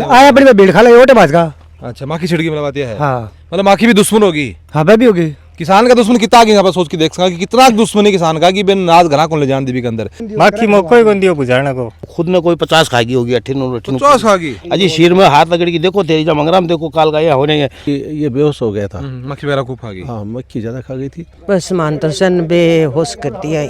आया बड़ी भीड़ खा लगे ओटे बाज का। अच्छा, माखी छिड़की मतलब आती है। हाँ मतलब माखी भी दुश्मन होगी। हाँ भाई भी होगी। किसान का दुश्मन कितना आगे यहाँ पर सोच के देख सका कि कितना दुश्मनी किसान का कि बिन नाज घना कौन ले जान दीवी के अंदर माखी मौको ही गंदी हो बुझाने को खुद ने कोई 50 खागी होगी 18 50 खागी। अजी सिर में हाथ लगड़ की देखो तेरी मंगराम देखो काल का होने ये बेहोश हो गया था। मक्खी वगैरह खूब खागी। हाँ मक्खी ज्यादा खा गई थी। बस मानतसन बेहोश कर दिया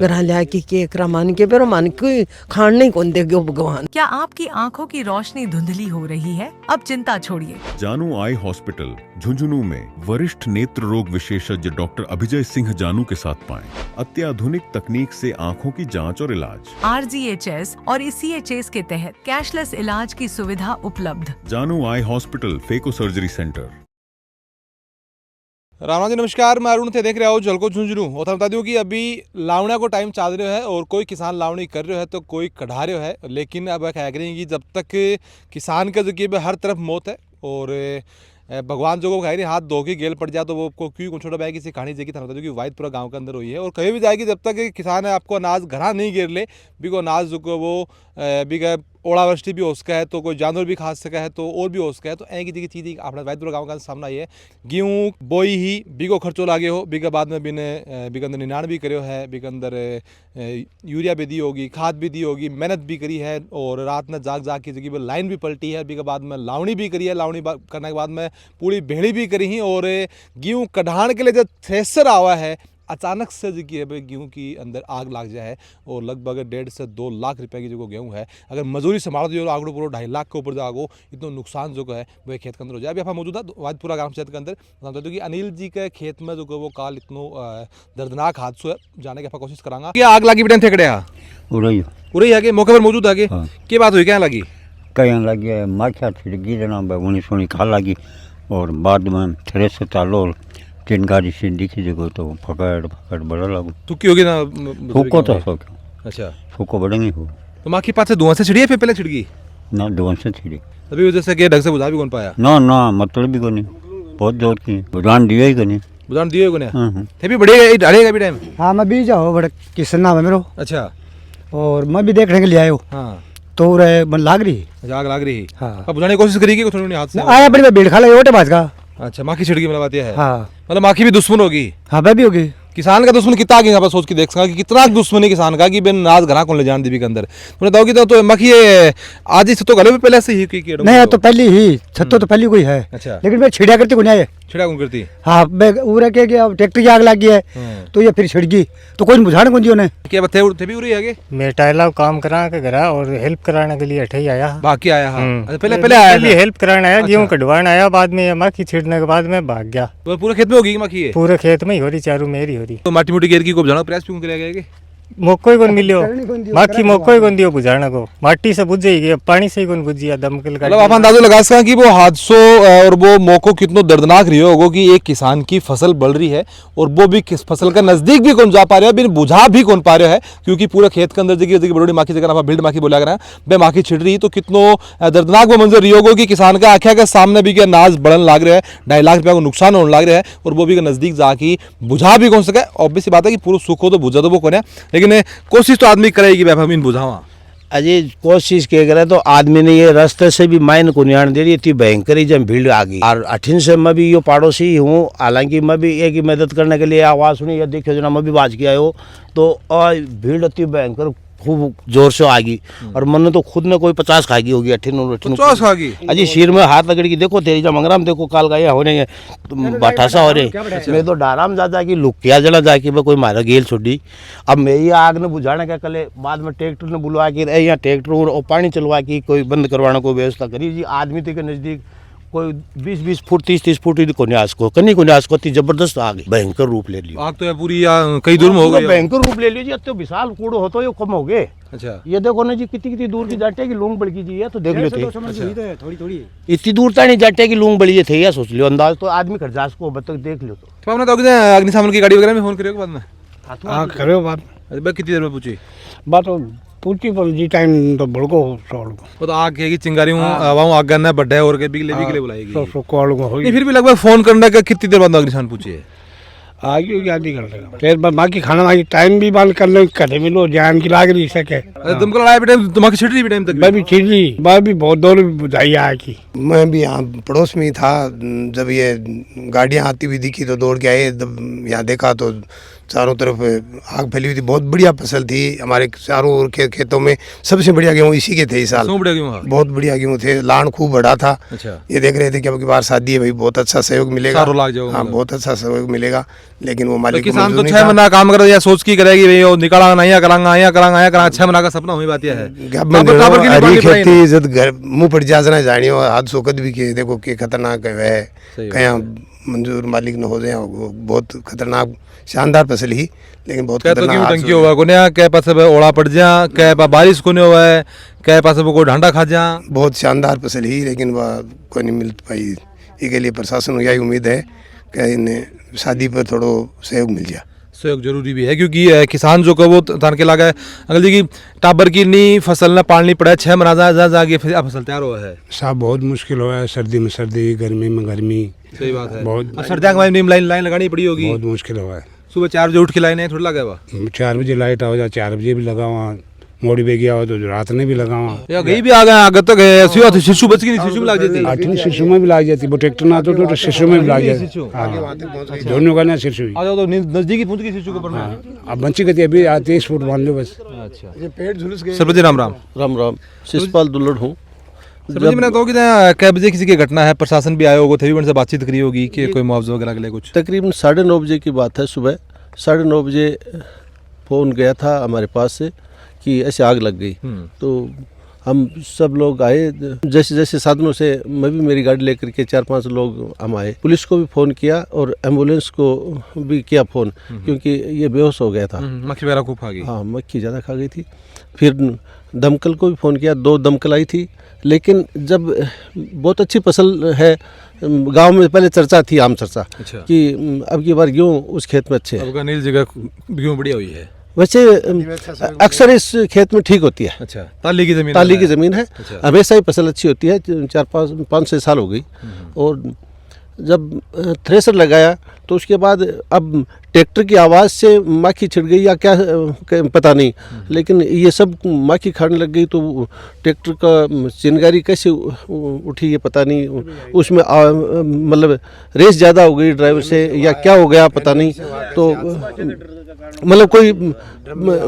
घर लिया कि केकरा मान के बेरो मान के खान नहीं कौन देगे भगवान। क्या आपकी आंखों की रोशनी धुंधली हो रही है? अब चिंता छोड़िए। जानू आई हॉस्पिटल झुंझुनू में वरिष्ठ नेत्र रोग विशेषज्ञ डॉक्टर अभिजय सिंह जानू के साथ पाएं अत्याधुनिक तकनीक से आंखों की जांच और इलाज। RGHS और CHS के तहत कैशलेस इलाज की सुविधा उपलब्ध। Janu eye hospital phaco surgery centre. Rana ji नमस्कार, मैं अरुण थे देख रहे हो जलको झुंझुनू। और बता दूं कि अभी लावणा को टाइम चाल रहे है और कोई किसान लावणी कर रहे है तो कोई कढ़ा रहे है, लेकिन अब कह रहे हैं कि जब तक किसान का जो कि हर तरफ मौत है और भगवान जो को कह रही हाथ धो के गेल पड़ जाए तो वो क्यों छोटा बैग किसी कहानी जगह था कि वाइद पूरा गांव के अंदर हुई है। और कहीं भी जाएगी जब तक किसान है आपको अनाज घरा नहीं गिर ले भी को अनाज जो को वो भी ओलावृष्टि भी हो सका है तो कोई जानवर भी खा सका है तो और भी हो सका है। तो एक जगह चीज़ अपना वाइदपुरा गाँव का सामना ये है गेहूँ बोई ही बिगो खर्चो लागे हो बिगा बाद में बिने बिके अंदर निनाण भी करे है बिके अंदर यूरिया भी दी होगी खाद भी दी होगी मेहनत भी करी है और रात में जाग जाग की जगह पर लाइन भी पलटी है बिके बाद में लावणी भी करी है लावणी करने के बाद में पूरी भेड़ी भी करी ही और गेहूँ कढ़ाने के लिए जब थ्रेसर आवा है अचानक से जो है गेहूँ की अंदर आग लग जाए और लगभग 1.5 से 2 लाख रुपए की जो गेहूँ है अगर मजदूरी संभाल जो आगड़ो पूरा 2.5 लाख के ऊपर जागो इतना नुकसान जो है वो खेत के अंदर हो जाए। अभी आप मौजूद है वाजपुरा ग्राम पंचायत के अंदर बताते तो कि अनिल जी के खेत में जो वो काल इतना दर्दनाक हादसा है जाने की आप कोशिश करांगा कि आग लगी बेटे थे उड़ई आगे मौके पर मौजूद आगे क्या बात हुई क्या लगी कहीं लगी माखिया छिड़की देना उन्हीं सोनी खा लगी और बाद में थ्रेसर चालो तीन गाड़ी से दिखी जगह तो पकड़ बड़ा लागू थुकी होगी ना फूको तो सो अच्छा फूको बड़ेंगे हो तो माँ के पास से धुआं से छिड़ी है फिर पहले छिड़की ना धुआं से छिड़ी अभी वजह से क्या ढंग से बुझा भी कौन पाया ना ना मतलब भी कोनी बहुत जोर की बुझान दिया ही कोनी बुझान दिए कोने थे भी बढ़ेगा डालेगा भी टाइम। हाँ मैं भी जाओ बड़े किसान नाम है मेरो। अच्छा और मैं भी देखने के लिए आयो हाँ तो रे मन लाग रही आग लग रही हाँ अब बुझाने की कोशिश करेगी थोड़ी हाथ से आया बड़ी भीड़ खा लगे ओटे बाज का। अच्छा, माखी छिड़की मतलब आती है। हाँ मतलब माखी भी दुश्मन होगी। हाँ भाई भी होगी। किसान का दुश्मन कितना आगे यहाँ पर सोच के देख सका कि कितना दुश्मनी किसान का कि बिन नाज घना कौन ले जान दीवी के अंदर तुमने बताओ कि तो मक्खी आज ही तो गले में पहले से ही नहीं तो पहली ही छत्तो तो पहली कोई है। अच्छा, लेकिन मैं छिड़िया करती कोई छिड़ा कौन करती। हाँ उरे के अब ट्रैक्टर की आग लग गई है तो ये फिर छिड़की तो कोई बुझाने कौन दियो ने क्या बते उठते भी उरी आगे मेटाइला काम करा के घरा और हेल्प कराने के लिए अठे ही आया बाकी आया। हाँ पहले आया हेल्प कराने आया गेहूँ कटवाने आया बाद में माखी छिड़ने के बाद में भाग गया। तो पूरे खेत में होगी मक्खी पूरे खेत में ही हो रही चारों मेरी हो रही तो माटी मोटी घेर की को बुझाना प्रयास क्यों करेगा मौको ही कौन मिलियो माखी मौको ही कौन दियो बुझाने को माटी से बुझ जाएगी पानी से ही कौन बुझी दमकल का मतलब आप अंदाजा लगा सका कि वो हादसों और वो मौको कितना दर्दनाक रही होगा कि एक किसान की फसल बढ़ रही है और वो भी किस फसल का नजदीक भी कौन जा पा रहा है बिन बुझा भी कौन पा रहा है क्योंकि पूरे खेत के अंदर जगह बड़ी माखी जगह भीड़ माखी बोला करा बे माखी छिड़ रही तो कितनो दर्दनाक वो मंजर रही होगा कि किसान का आख्या के सामने भी नाज बढ़न लाग रहा है 2.5 लाख रुपया को नुकसान होने लग रहा है और वो भी नजदीक जाके बुझा भी कौन सके। ऑब्वियस सी बात है कि पूरा सुख हो तो बुझा तो वो कौन है लेकिन कोशिश तो आदमी करेगी हम इन बुझावा अजय कोशिश के करे तो आदमी ने ये रास्ते से भी माइन को नियाण दे रही इतनी भयंकर ही जब भीड़ आ गई और 18 से मैं भी यो पड़ोसी हूँ हालांकि मैं भी एक ही मदद करने के लिए आवाज़ सुनी या देखियो जना मैं भी बाज के आयो तो भीड़ इतनी भयंकर खूब जोर से आ गई और मन तो खुद ने कोई 50 खागी होगी 50 खागी अजी सिर में हाथ लगड़ की देखो तेरी मंगराम देखो काल का होने बाठासा हो रहे मैं तो डाराम जा की लुकिया जला जाके मैं कोई मारा गेल छोड़ी। अब मैं ये आग ने बुझाने का कले बाद में ट्रैक्टर ने बुलवा के यहाँ ट्रैक्टर और पानी चलवा के कोई बंद करवाने को व्यवस्था करी जी आदमी के नजदीक कोई 20-20 फुट 30-30 फुट कोन्यास को इतनी जबरदस्त आग भयंकर रूप ले लियो। आग तो पूरी कई दूर में हो गई भयंकर रूप ले लियो जी तो विशाल कूड़ो हो तो ये कम हो गए। अच्छा, ये देखो ना जी कितनी दूर की जाटे की लूंग बड़की जी है तो देख लो थे थोड़ी इतनी दूर तक नहीं जाटे की लूंग बड़ी थे या सोच लियो अंदाज तो आदमी खरजास को बतक देख लो तो आपने तो अग्निशमन की गाड़ी वगैरह में फोन करियो बाद में हाँ करो बात कितनी देर में पूछी बात पूछी पर जी टाइम तो बड़को वो तो आग की चिंगारी हूँ आग करना बड्डा है और के बिगले बुलाएगी नहीं फिर भी लगभग फोन करने का कितनी देर बाद अग्निशमन पूछी है आगे हो गया आधी घंटे का फिर बाकी खाना वाकी टाइम भी बंद कर लो कटे मिलो जान की लाग रही सके दमकल आया टाइम तुम्हारी छिड़ रही टाइम तक मैं भी छिड़ी मैं भी बहुत दौड़ बुझाई आया की मैं भी यहाँ पड़ोस में ही था, जब ये गाड़ियाँ आती हुई दिखी तो दौड़ के आए, जब यहाँ देखा तो चारों तरफ आग फैली हुई थी। बहुत बढ़िया फसल थी हमारे चारों ओर के खेतों में, सबसे बढ़िया गेहूँ इसी के थे इस साल, बहुत बढ़िया गेहूँ थे, लान खूब बड़ा था। ये देख रहे थे कि अब की बार शादी है भाई, बहुत अच्छा सहयोग मिलेगा, हाँ बहुत अच्छा सहयोग मिलेगा। लेकिन वो मालिक किसान तो 6 महीना काम कर या सोच की करेगी भाई निकाला नहीं करांगा या करांगा या करांगा, 6 महीना का सपना हुई बात यह है। हरी खेती इज्जत घर मुँह पड़ जाना जानी हो, हाथ सोकत भी के देखो कि खतरनाक है, कहीं मंजूर मालिक न हो जाए, बहुत खतरनाक शानदार फसल ही, लेकिन बहुत खतरनाक टंकी हुआ को नया कै पास ओला पड़ जा, कै बारिश को नहीं हुआ है, कै पास को ढांडा खा जा, बहुत शानदार फसल ही, लेकिन वह कोई नहीं मिल पाई। इसके लिए प्रशासन को यही उम्मीद है कि इन्हें शादी पर थोड़ा सहयोग मिल जाए। सहयोग जरूरी भी है क्योंकि किसान जो को वो तान के लगा है अगल जी की टाबर की नी फसल न पालनी पड़ा है, 6 महीना जा फिर फसल तैयार हुआ है साहब, बहुत मुश्किल हुआ है, सर्दी में सर्दी गर्मी में गर्मी। सही बात है, बहुत सर्दियों के में लाइन लगानी पड़ी होगी, बहुत मुश्किल हुआ है। सुबह 4 बजे उठ के लाइन है थोड़ा लगा हुआ 4 बजे लाइट हो जाए, 4 बजे भी लगा हुआ, मोड़ी पे गया हो तो रात में भी लगा हुआ, या गई भी आ गए आगे तक तो शिशु बच की शिशु में लग जाती, 8वीं शिशु में भी लग जाती, वो ट्रैक्टर ना तो शिशु में भी लग जाती, दोनों का ना शिशु आ जाओ तो नजदीकी पहुंच गई शिशु के ऊपर में। अब बंची कहती अभी 23 फुट मान लो बस। अच्छा ये पेड़ झुलस गए। सरपंच राम राम राम राम, शिषपाल दुल्लड़ हूँ। सरपंच मैंने तो कि कै बजे किसी की घटना है, प्रशासन भी आया होगा, थे से बातचीत करी होगी कि कोई मुआवजा वगैरह के लिए कुछ? तकरीबन 9:30 बजे की बात है, सुबह 9:30 बजे फ़ोन गया था हमारे पास से कि ऐसे आग लग गई। तो हम सब लोग आए, जैसे जैसे साधनों से, मैं भी मेरी गाड़ी लेकर के 4-5 लोग हम आए, पुलिस को भी फ़ोन किया और एम्बुलेंस को भी किया फ़ोन, क्योंकि ये बेहोश हो गया था, मक्खी वगैरह खूब खा गई। हाँ मक्खी ज़्यादा खा गई थी। फिर दमकल को भी फ़ोन किया, 2 दमकल आई थी, लेकिन जब बहुत अच्छी फसल है, गांव में पहले चर्चा थी, आम चर्चा कि अब की बार गेहूँ उस खेत में अच्छे है, नील जगह गेहूँ बढ़िया हुई है। वैसे अक्सर इस खेत में ठीक होती है। अच्छा, ताली की ज़मीन है। अच्छा। हमेशा ही फसल अच्छी होती है, 4-5-6 साल हो गई। और जब थ्रेसर लगाया तो उसके बाद अब ट्रैक्टर की आवाज़ से माखी छिड़ गई या क्या पता नहीं, लेकिन ये सब माखी खाने लग गई, तो ट्रैक्टर का चिंगारी कैसे उठी ये पता नहीं, उसमें मतलब रेस ज़्यादा हो गई ड्राइवर से या क्या हो गया पता नहीं, तो मतलब कोई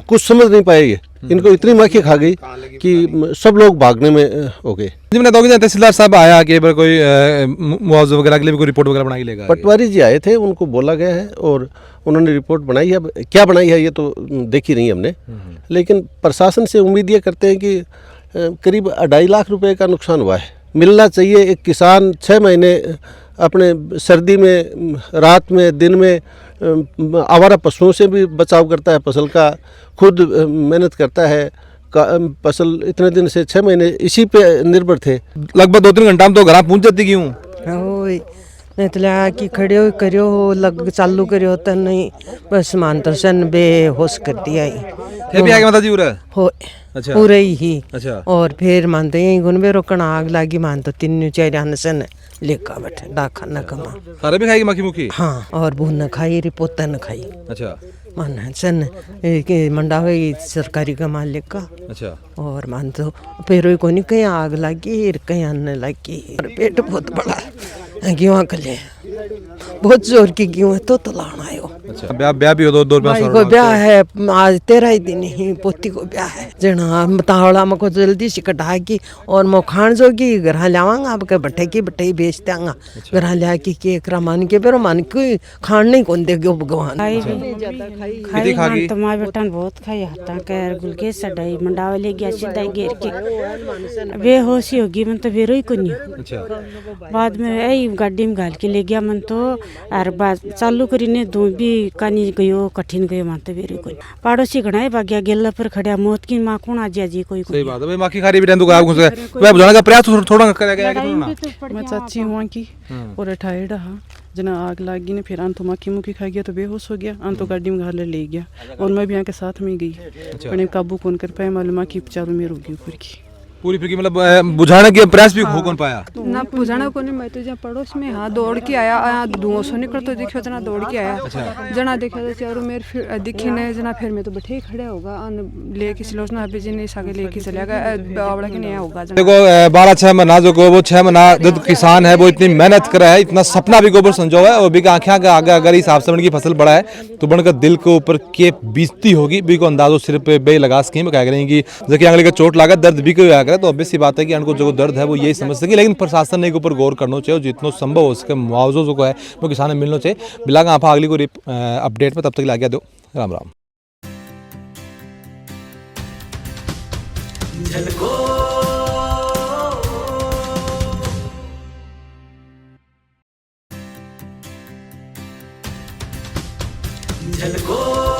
कुछ समझ नहीं पाए, ये इनको इतनी माखी खा गई कि सब लोग भागने में हो गए। तहसीलदार साहब आया कि कोई मुआवजा वगैरह के लिए भी कोई रिपोर्ट वगैरह बनाई लेगा? पटवारी जी आए थे, उनको बोला गया है और उन्होंने रिपोर्ट बनाई है। अब क्या बनाई है ये तो देखी नहीं हमने, लेकिन प्रशासन से उम्मीद ये करते हैं कि करीब 2.5 लाख रुपए का नुकसान हुआ है, मिलना चाहिए। एक किसान 6 महीने अपने सर्दी में, रात में, दिन में आवारा पशुओं से भी बचाव करता है, फसल का खुद मेहनत करता है, फसल इतने दिन से 6 महीने इसी पे निर्भर थे। लगभग 2-3 घंटा में तो घर पहुंच जाती क्यों? नहीं तो लगा कि खड़े हो करियो लग चालू करियो तो नहीं, बस मान तो सन बेहोश कर दिया ही भी आगे माता जी हो। अच्छा। पूरे ही। अच्छा। और फिर मानते यही गुनबे रोकना आग लगी, मान तो 3-4 सन लेका बैठे डाका न कमा सारे भी खाएगी मक्खी मुखी। हाँ, और बून न खाई री पोता न खाई। अच्छा। मान सन मंडा हुई सरकारी का मालिक का। अच्छा। और मान तो फिर को नहीं कहीं आग लगी कहीं अन्न लगी, और पेट बहुत बड़ा गेहूँ के लिए बहुत जोर की गेहूँ है तो लाना आयो। अच्छा, ब्याह भी हो दो भाई को ब्याह है आज 13 ही दिन ही, पोती को ब्याह है जना तावड़ा में को जल्दी से कटा की और मो खान जोगी घर लावांगा, अब के बट्टे की बट्टे बेच देंगा घर लिया की केकरा मान के बेरो मान के खान नहीं कौन दे गो भगवान खाई तो मां बेटा बहुत खाई हाथा कर गुलके सडाई मंडावे ले गया सीधा घेर के बेहोशी होगी मन तो बेरो ही कोनी। अच्छा। बाद में आई गाड़ी में घाल के ले गया मन तो और बात चालू करी ने दो भी कानी गयो कठिन गयो मान तो बेरो कोनी। पड़ोसी घणाए भाग्या गेला पर खड़या मौत की मां कोण आजी आजी कोई। सही बात है भाई, माखी खारी भी तो आग घुस गया, वह बुझाने का प्रयास थोड़ा करेगा कि ना। मैं चाची हुआ की और टायर्ड हा जना आग लगी ने, फिर अंत मक्खी मुखी खा गया तो बेहोश हो गया, अंत गाड़ी में घर ले गया और मैं भी यहाँ के साथ में गई। मैंने काबू कौन कर पाया, मालूम की चारों में रोगी ऊपर की। पूरी फिर मतलब बुझाने के प्रयास भी हो कौन पाया ना बुझाना को नहीं। मैं तो जहाँ पड़ोस में हाँ दौड़ के आया धुआं सो निकल तो देखो जना दौड़ के आया जना देखा तो चारों मेरे फिर दिखी नहीं जना फिर मैं तो बैठे ही खड़े होगा लेके सिलोचना अभी जी नहीं सके लेके चले गया बावड़ा के नहीं होगा। देखो 12-6 महीना जो वो 6 महीना जो किसान है वो इतनी मेहनत कर रहा है, इतना सपना भी गोबर संजो है और भी आँखें का आगे अगर इस हिसाब से की फसल बढ़ा है तो बनकर दिल के ऊपर के बीतती होगी भी को अंदाजो सिर्फ बे लगा स्कीम कह करेंगी जबकि आंगली का चोट लगा दर्द भी कोई आकर तो ऑब्वियस सी बात है कि उनको जो दर्द है वो यही समझ सके, लेकिन प्रशासन ने के ऊपर गौर करना चाहिए और जितना संभव हो सके मुआवजो जो है वो किसान मिलना चाहिए। बिलागा आप अगली को अपडेट में तब तक लग गया दो। राम राम। झलको